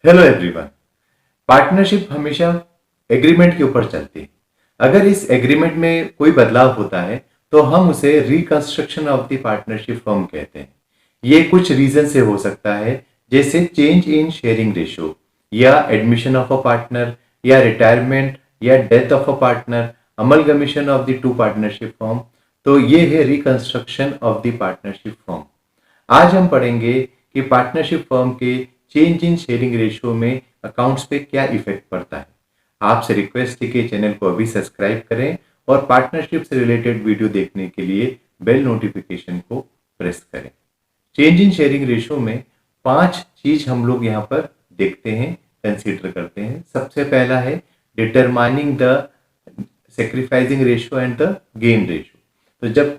Hello everyone. Partnership हमेशा agreement के ऊपर चलती है। अगर इस एग्रीमेंट में कोई बदलाव होता है तो हम उसे reconstruction of the partnership firm कहते हैं। ये कुछ रीजन से हो सकता है, जैसे चेंज इन शेयरिंग रेशियो या एडमिशन ऑफ अ पार्टनर या रिटायरमेंट या death of a partner, amalgamation of the two partnership firm. तो ये है reconstruction of the partnership firm. आज हम पढ़ेंगे कि पार्टनरशिप फर्म के चेंज इन शेयरिंग रेशियो में अकाउंट्स पे क्या इफेक्ट पड़ता है। आपसे रिक्वेस्ट है कि चैनल को अभी सब्सक्राइब करें और पार्टनरशिप से रिलेटेड वीडियो देखने के लिए बेल नोटिफिकेशन को प्रेस करें। चेंज इन शेयरिंग रेशियो में 5 चीज हम लोग यहाँ पर देखते हैं, कंसीडर करते हैं। सबसे पहला है determining the sacrificing ratio and the gain ratio. तो जब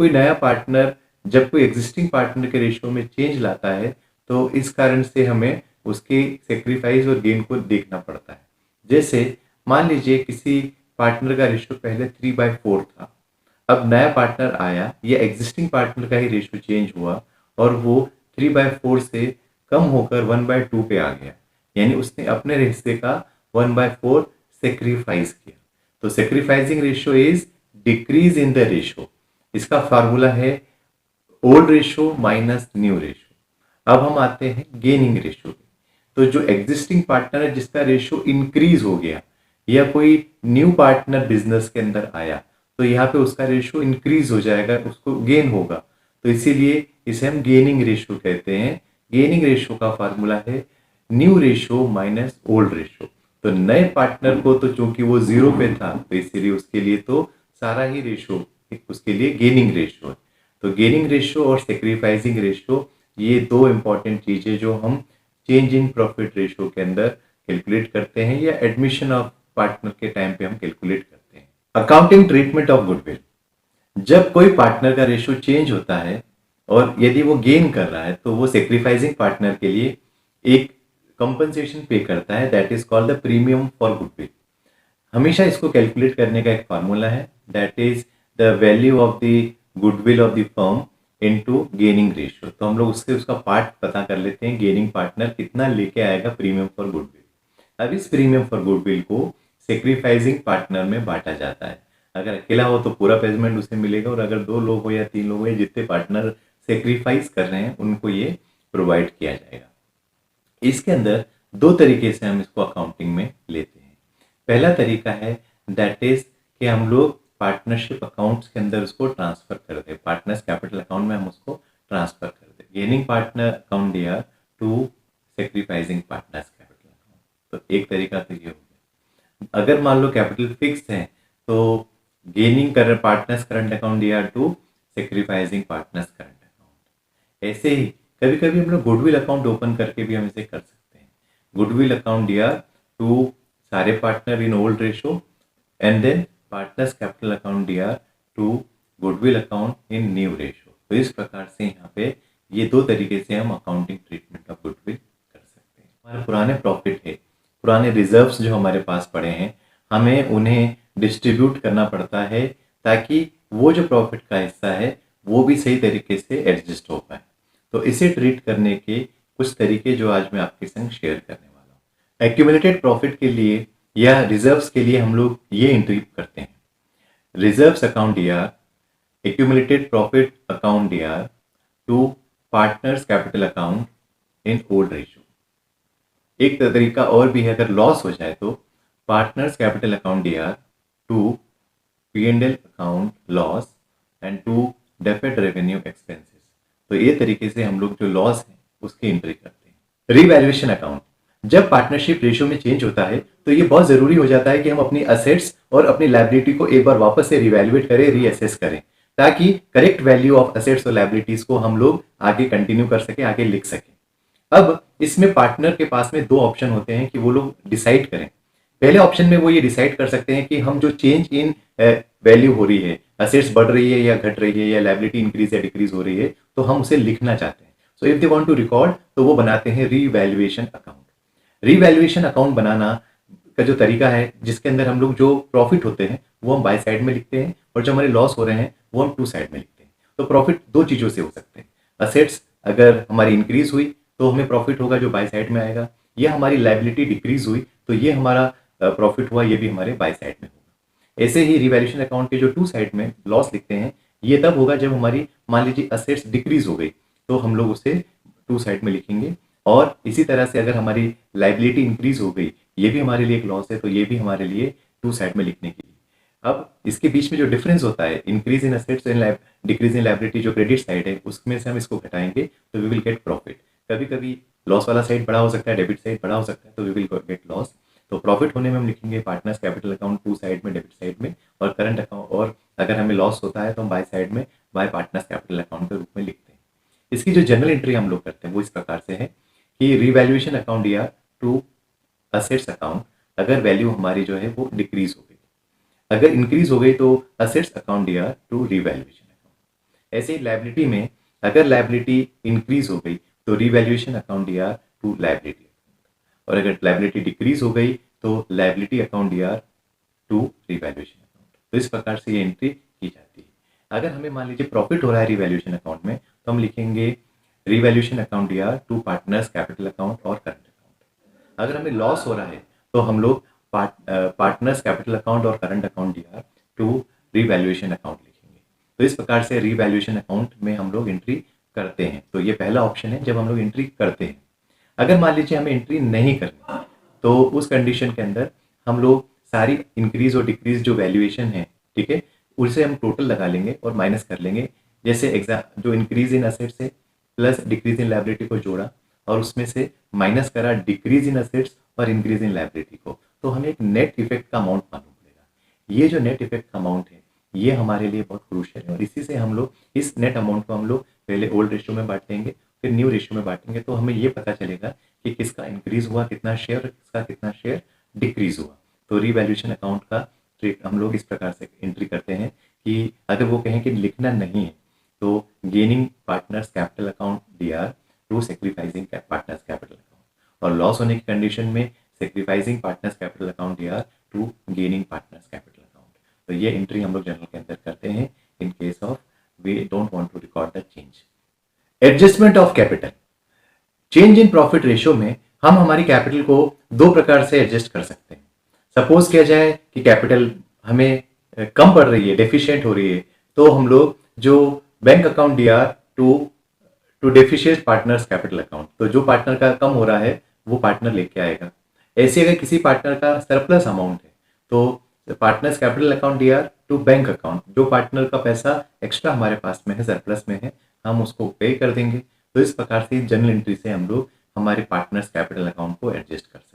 कोई एग्जिस्टिंग पार्टनर के रेशियो में चेंज लाता है तो इस कारण से हमें उसके सेक्रीफाइस और गेन को देखना पड़ता है। जैसे मान लीजिए किसी पार्टनर का रेशियो पहले 3/4 था, अब नया पार्टनर आया या एग्जिस्टिंग पार्टनर का ही रेशियो चेंज हुआ और वो 3/4 से कम होकर 1/2 पे आ गया, यानी उसने अपने हिस्से का 1/4 सेक्रीफाइस किया। तो sacrificing ratio is decrease in the ratio. इसका फार्मूला है old ratio minus new ratio. अब हम आते हैं गेनिंग रेशियो पे। तो जो एग्जिस्टिंग पार्टनर है जिसका रेशियो इंक्रीज हो गया या कोई न्यू पार्टनर बिजनेस के अंदर आया तो यहाँ पे उसका रेशियो इंक्रीज हो जाएगा, उसको गेन होगा। तो इसीलिए इसे हम गेनिंग रेशियो कहते हैं। गेनिंग रेशियो का फार्मूला है new ratio minus old ratio. तो नए पार्टनर को तो चूंकि वो 0 पे था तो इसीलिए उसके लिए तो सारा ही रेशियो उसके लिए गेनिंग रेशियो है। तो गेनिंग रेशियो और सेक्रीफाइसिंग रेशियो ये दो इंपॉर्टेंट चीजें जो हम चेंज इन प्रॉफिट रेशियो के अंदर कैलकुलेट करते हैं या एडमिशन ऑफ पार्टनर के टाइम पे हम कैलकुलेट करते हैं। Accounting treatment of goodwill. जब कोई पार्टनर का रेशियो चेंज होता है और यदि वो गेन कर रहा है तो वो सेक्रीफाइसिंग पार्टनर के लिए एक कंपनसेशन पे करता है, that is called the premium for goodwill. हमेशा इसको कैलकुलेट करने का एक फार्मूला है, that is the value of the goodwill of the firm into gaining ratio. तो हम लोग उसका पार्ट पता कर लेते हैं, गेनिंग पार्टनर कितना लेके आएगा प्रीमियम फॉर गुडविल। अब इस प्रीमियम फॉर गुडविल को सेक्रीफाइसिंग पार्टनर में बांटा जाता है। अगर अकेला हो तो पूरा पेमेंट उसे मिलेगा और अगर 2 लोग हो या 3 लोग हो या जितने पार्टनर सेक्रीफाइस कर रहे हैं उनको ये प्रोवाइड किया जाएगा। इसके अंदर 2 तरीके से हम इसको अकाउंटिंग में लेते हैं। पहला तरीका है दैट इज कि हम लोग पार्टनरशिप अकाउंट्स के अंदर उसको ट्रांसफर कर दे, पार्टनर्स कैपिटल अकाउंट में हम उसको ट्रांसफर कर दे। गेनिंग पार्टनर अकाउंट दिया to sacrificing partners capital account. तो एक तरीका तो ये हो गया। अगर मान लो कैपिटल फिक्स है तो गेनिंग कर पार्टनर्स करंट अकाउंट दिया to sacrificing partners current account. ऐसे ही कभी कभी हम लोग गुडविल अकाउंट ओपन करके भी हम इसे कर सकते हैं। गुडविल अकाउंट दिया टू सारे partner in old ratio and then partners capital account दिया to goodwill account in new ratio. तो इस प्रकार से यहाँ पे ये 2 तरीके से हम अकाउंटिंग ट्रीटमेंट ऑफ गुडविल कर सकते हैं। हमारे पुराने प्रॉफिट है, पुराने रिजर्व्स जो हमारे पास पड़े हैं, हमें उन्हें डिस्ट्रीब्यूट करना पड़ता है ताकि वो जो प्रॉफिट का हिस्सा है वो भी सही तरीके से एडजस्ट हो पाए। तो इसे ट्रीट करने के कुछ तरीके जो आज मैं आपके संग शेयर करने वाला हूँ। एक्यूमुलेटेड प्रॉफिट के लिए या रिजर्व्स के लिए हम लोग ये एंट्री करते हैं, reserves account DR, accumulated profit account DR to partners capital account in old ratio. एक तरीका और भी है, अगर लॉस हो जाए तो partners capital account DR to P&L account loss and to deferred revenue expenses. तो ये तरीके से हम लोग जो लॉस है उसकी एंट्री करते हैं। रीवैल्यूएशन अकाउंट, जब पार्टनरशिप रेशियो में चेंज होता है तो ये बहुत जरूरी हो जाता है कि हम अपनी असेट्स और अपनी लायबिलिटी को एक बार वापस से रिवैल्यूएट करें, रीअसेस करें, ताकि करेक्ट वैल्यू ऑफ असेट्स और लायबिलिटीज को हम लोग आगे कंटिन्यू कर सके, आगे लिख सके। अब इसमें पार्टनर के पास में 2 ऑप्शन होते हैं कि वो लोग डिसाइड करें। पहले ऑप्शन में वो ये डिसाइड कर सकते हैं कि हम जो चेंज इन वैल्यू हो रही है, असेट्स बढ़ रही है या घट रही है या लायबिलिटी इंक्रीज या डिक्रीज हो रही है, तो हम उसे लिखना चाहते हैं। So if they want to record तो वो बनाते हैं रीवैल्यूएशन अकाउंट। रीवैल्यूएशन अकाउंट बनाना का जो तरीका है, जिसके अंदर हम लोग जो प्रॉफिट होते हैं वो हम बाय साइड में लिखते हैं और जो हमारे लॉस हो रहे हैं वो हम टू साइड में लिखते हैं। तो प्रॉफिट 2 चीजों से हो सकते हैं। असेट्स अगर हमारी इंक्रीज हुई तो हमें प्रॉफिट होगा जो बाय साइड में आएगा, ये हमारी लायबिलिटी डिक्रीज हुई तो ये हमारा प्रॉफिट हुआ, ये भी हमारे बाय साइड में होगा। ऐसे ही रिवैल्यूएशन अकाउंट के जो टू साइड में लॉस लिखते हैं, ये तब होगा जब हमारी मान लीजिए असेट्स डिक्रीज हो गई तो हम लोग उसे टू साइड में लिखेंगे। और इसी तरह से अगर हमारी लायबिलिटी इंक्रीज हो गई, ये भी हमारे लिए एक लॉस है, तो ये भी हमारे लिए टू साइड में लिखने के लिए। अब इसके बीच में जो डिफरेंस होता है increase in assets and decrease in liability, जो क्रेडिट साइड है उसमें से हम इसको घटाएंगे तो वी विल गेट प्रॉफिट। कभी कभी लॉस वाला साइड बड़ा हो सकता है, डेबिट साइड बड़ा हो सकता है, तो वी विल गेट लॉस। तो प्रॉफिट होने में हम लिखेंगे partners capital account to side में, डेबिट साइड में, और करंट अकाउंट, और अगर हमें लॉस होता है तो हम बाय साइड में बाय पार्टनर्स कैपिटल अकाउंट के रूप में लिखते हैं। इसकी जो जनरल एंट्री हम लोग करते हैं वो इस प्रकार से है कि रिवैल्यूएशन अकाउंट या टू असेट्स अकाउंट, अगर वैल्यू हमारी जो है वो डिक्रीज हो गई, अगर इंक्रीज हो गई तो असेट्स अकाउंट या टू रिवैल्यूएशन अकाउंट। ऐसे ही लायबिलिटी में अगर लायबिलिटी इंक्रीज हो गई तो रिवैल्यूएशन अकाउंट या टू लायबिलिटी अकाउंट, और अगर लायबिलिटी डिक्रीज हो गई तो लायबिलिटी अकाउंट या टू रिवैल्यूएशन अकाउंट। तो इस प्रकार से ये एंट्री की जाती है। अगर हमें मान लीजिए प्रॉफिट हो रहा है रिवैल्यूएशन अकाउंट में, तो हम लिखेंगे रिवैल्यूएशन अकाउंट या टू पार्टनर्स कैपिटल अकाउंट और करंट अकाउंट। अगर हमें लॉस हो रहा है तो हम लोग पार्टनर्स कैपिटल अकाउंट और करंट अकाउंट या टू रिवैल्यूएशन अकाउंट लिखेंगे। तो इस प्रकार से रिवैल्यूएशन अकाउंट में हम लोग एंट्री करते हैं। तो ये पहला ऑप्शन है जब हम लोग एंट्री करते हैं। अगर मान लीजिए हमें एंट्री नहीं करनी तो उस कंडीशन के अंदर हम लोग सारी इंक्रीज और डिक्रीज जो वैल्यूएशन है, ठीक है, उसे हम टोटल लगा लेंगे और माइनस कर लेंगे। जैसे जो इंक्रीज इन असेट्स है प्लस डिक्रीज इन लायबिलिटी को जोड़ा और उसमें से माइनस करा डिक्रीज इन असेट्स और इंक्रीज इन लायबिलिटी को, तो हमें एक नेट इफेक्ट का अमाउंट मालूम पड़ेगा। ये जो नेट इफेक्ट का अमाउंट है ये हमारे लिए बहुत क्रूशियल है, और इसी से हम लोग इस नेट अमाउंट को हम लोग पहले ओल्ड रेशियो में बांटेंगे, फिर न्यू रेशियो में बांटेंगे, तो हमें ये पता चलेगा कि किसका इंक्रीज हुआ कितना शेयर, किसका कितना शेयर डिक्रीज हुआ। तो रिवैल्यूएशन अकाउंट का ट्रिक हम लोग इस प्रकार से एंट्री करते हैं कि अगर वो कहें कि लिखना नहीं है तो gaining partners capital account DR to sacrificing partners capital account, और लॉस होने की कंडीशन में sacrificing partners capital account DR to gaining partners capital account. तो ये एंट्री हम लोग जर्नल के अंदर करते हैं in case of we don't want to record the change. Adjustment of capital. Change in profit ratio में हम हमारी कैपिटल को दो प्रकार से एडजस्ट कर सकते हैं। सपोज किया जाए कि कैपिटल हमें कम पड़ रही है, डेफिशिएंट हो रही है, तो हम लोग जो bank account DR to deficient partners capital account, तो जो पार्टनर का कम हो रहा है वो पार्टनर लेके आएगा। ऐसे अगर किसी पार्टनर का सरप्लस अमाउंट है तो partners capital account DR to bank account, जो पार्टनर का पैसा एक्स्ट्रा हमारे पास में है, सरप्लस में है, हम उसको पे कर देंगे। तो इस प्रकार से जनरल एंट्री से हम लोग हमारे पार्टनर्स कैपिटल अकाउंट को एडजस्ट कर सकते हैं।